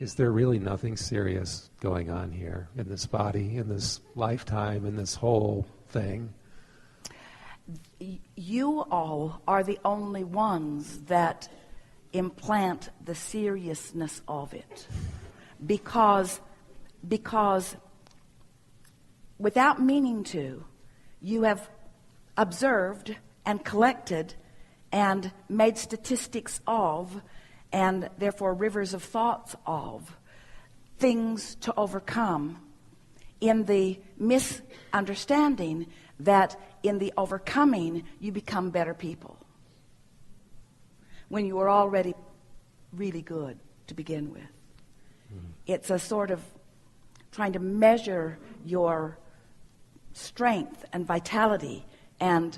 Is there really nothing serious going on here in this body, in this lifetime, in this whole thing? You all are the only ones that implant the seriousness of it. Because without meaning to, you have observed and collected and made statistics of, and therefore rivers of thoughts of, things to overcome, in the misunderstanding that in the overcoming you become better people, when you were already really good to begin with. It's a sort of trying to measure your strength and vitality and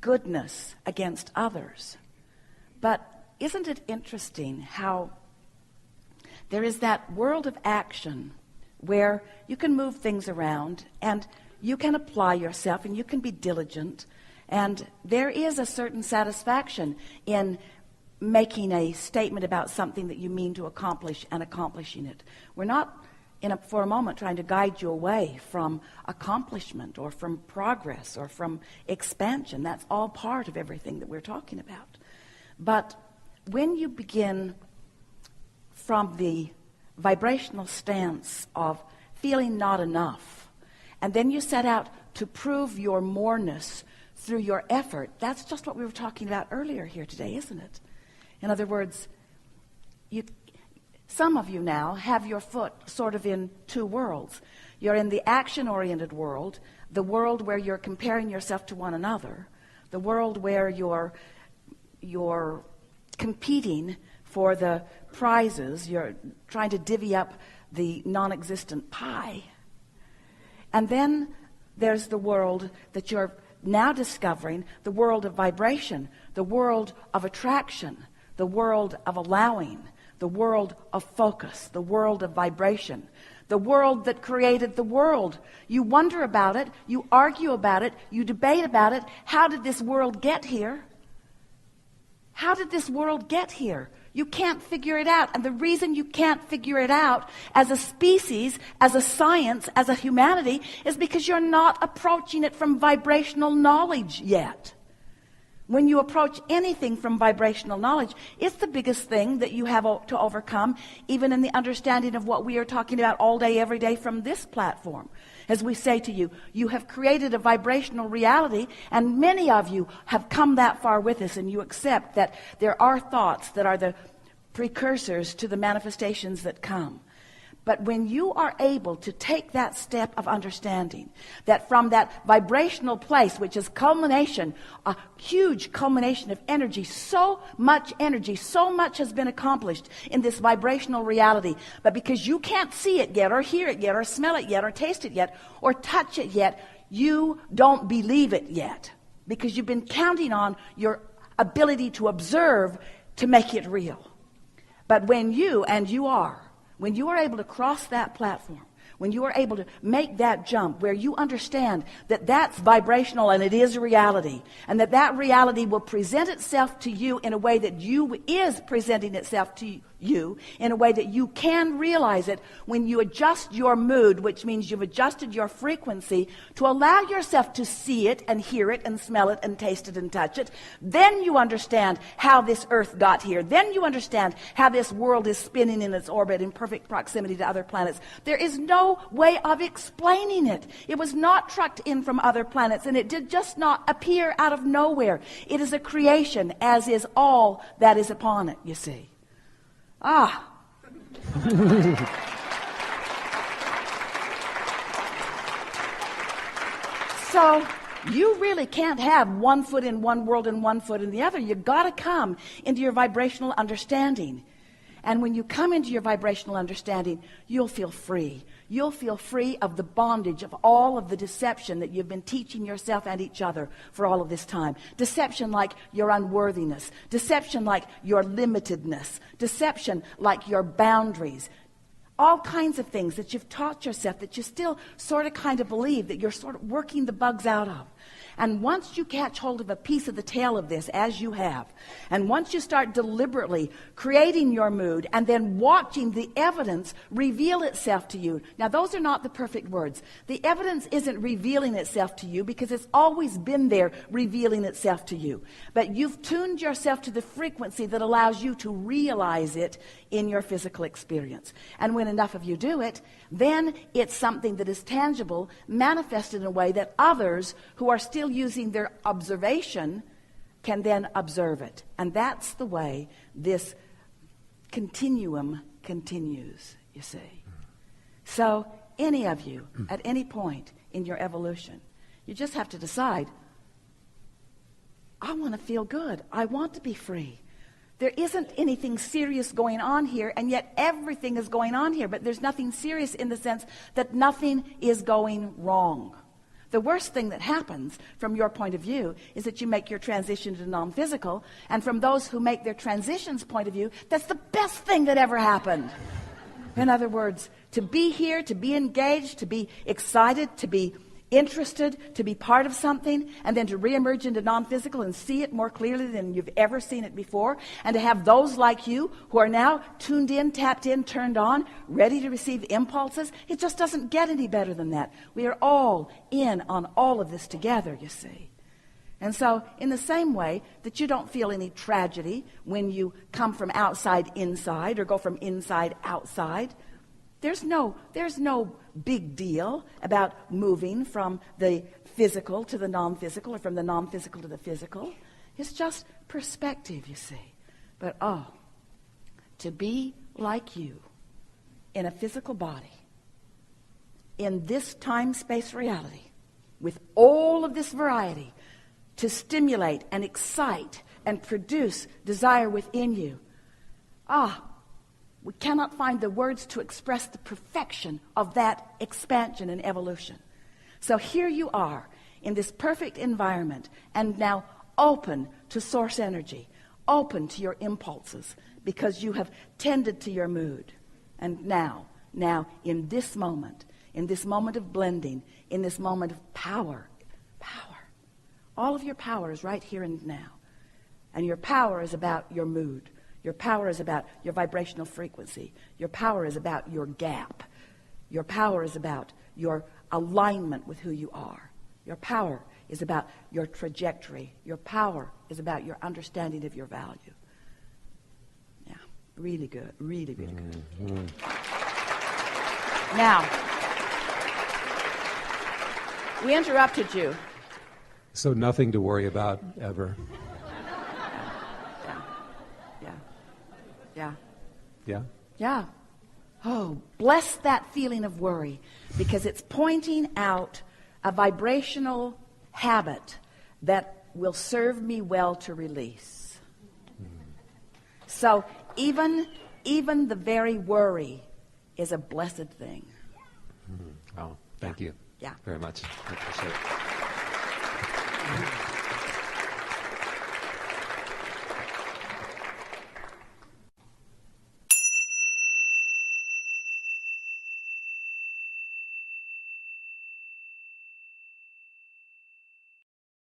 goodness against others. But isn't it interesting how there is that world of action where you can move things around and you can apply yourself and you can be diligent, and there is a certain satisfaction in making a statement about something that you mean to accomplish and accomplishing it. We're not for a moment trying to guide you away from accomplishment or from progress or from expansion. That's all part of everything that we're talking about. But when you begin from the vibrational stance of feeling not enough, and then you set out to prove your moreness through your effort, that's just what we were talking about earlier here today, isn't it? In other words, some of you now have your foot sort of in two worlds. You're in the action-oriented world, the world where you're comparing yourself to one another, the world where you're competing for the prizes, you're trying to divvy up the non-existent pie. And then there's the world that you're now discovering, the world of vibration, the world of attraction, the world of allowing, the world of focus, the world of vibration, the world that created the world. You wonder about it, you argue about it, you debate about it. How did this world get here? How did this world get here? You can't figure it out. And the reason you can't figure it out as a species, as a science, as a humanity, is because you're not approaching it from vibrational knowledge yet. When you approach anything from vibrational knowledge, it's the biggest thing that you have to overcome, even in the understanding of what we are talking about all day, every day from this platform. As we say to you, you have created a vibrational reality, and many of you have come that far with us, and you accept that there are thoughts that are the precursors to the manifestations that come. But when you are able to take that step of understanding, that from that vibrational place, which is culmination, a huge culmination of energy, so much has been accomplished in this vibrational reality. But because you can't see it yet, or hear it yet, or smell it yet, or taste it yet, or touch it yet, you don't believe it yet. Because you've been counting on your ability to observe to make it real. But when you are able to cross that platform, when you are able to make that jump where you understand that that's vibrational and it is reality, and that reality will present itself to you in a way that is presenting itself to you in a way that you can realize it, when you adjust your mood, which means you've adjusted your frequency to allow yourself to see it and hear it and smell it and taste it and touch it, then you understand how this earth got here. Then you understand how this world is spinning in its orbit in perfect proximity to other planets. There is no way of explaining it. It was not trucked in from other planets, and it did just not appear out of nowhere. It is a creation, as is all that is upon it, you see. So you really can't have one foot in one world and one foot in the other. You've got to come into your vibrational understanding. And when you come into your vibrational understanding, you'll feel free. You'll feel free of the bondage of all of the deception that you've been teaching yourself and each other for all of this time. Deception like your unworthiness. Deception like your limitedness. Deception like your boundaries. All kinds of things that you've taught yourself that you still sort of kind of believe that you're sort of working the bugs out of. And once you catch hold of a piece of the tail of this, as you have, and once you start deliberately creating your mood and then watching the evidence reveal itself to you. Now, those are not the perfect words. The evidence isn't revealing itself to you because it's always been there revealing itself to you. But you've tuned yourself to the frequency that allows you to realize it in your physical experience. And when enough of you do it, then it's something that is tangible, manifested in a way that others who are still using their observation can then observe it. And that's the way this continuum continues, you see. So any of you, at any point in your evolution, you just have to decide, I want to feel good. I want to be free. There isn't anything serious going on here, and yet everything is going on here. But there's nothing serious in the sense that nothing is going wrong. The worst thing that happens from your point of view is that you make your transition to non-physical, and from those who make their transitions point of view, that's the best thing that ever happened. In other words, to be here, to be engaged, to be excited, to be interested, to be part of something, and then to reemerge into non-physical and see it more clearly than you've ever seen it before, and to have those like you who are now tuned in, tapped in, turned on, ready to receive impulses. It just doesn't get any better than that. We are all in on all of this together, you see. And so in the same way that you don't feel any tragedy when you come from outside inside or go from inside outside, there's no big deal about moving from the physical to the non-physical or from the non-physical to the physical. It's just perspective, you see. But to be like you in a physical body, in this time-space reality, with all of this variety, to stimulate and excite and produce desire within you, we cannot find the words to express the perfection of that expansion and evolution. So here you are in this perfect environment, and now open to source energy, open to your impulses, because you have tended to your mood. And now in this moment of blending, in this moment of power, all of your power is right here and now. And your power is about your mood. Your power is about your vibrational frequency. Your power is about your gap. Your power is about your alignment with who you are. Your power is about your trajectory. Your power is about your understanding of your value. Yeah, really good. Really, really good. Mm-hmm. Now, we interrupted you. So nothing to worry about ever. Yeah. Yeah? Yeah. Oh, bless that feeling of worry, because it's pointing out a vibrational habit that will serve me well to release. So even the very worry is a blessed thing. Oh, thank you. Yeah. Very much. I appreciate it.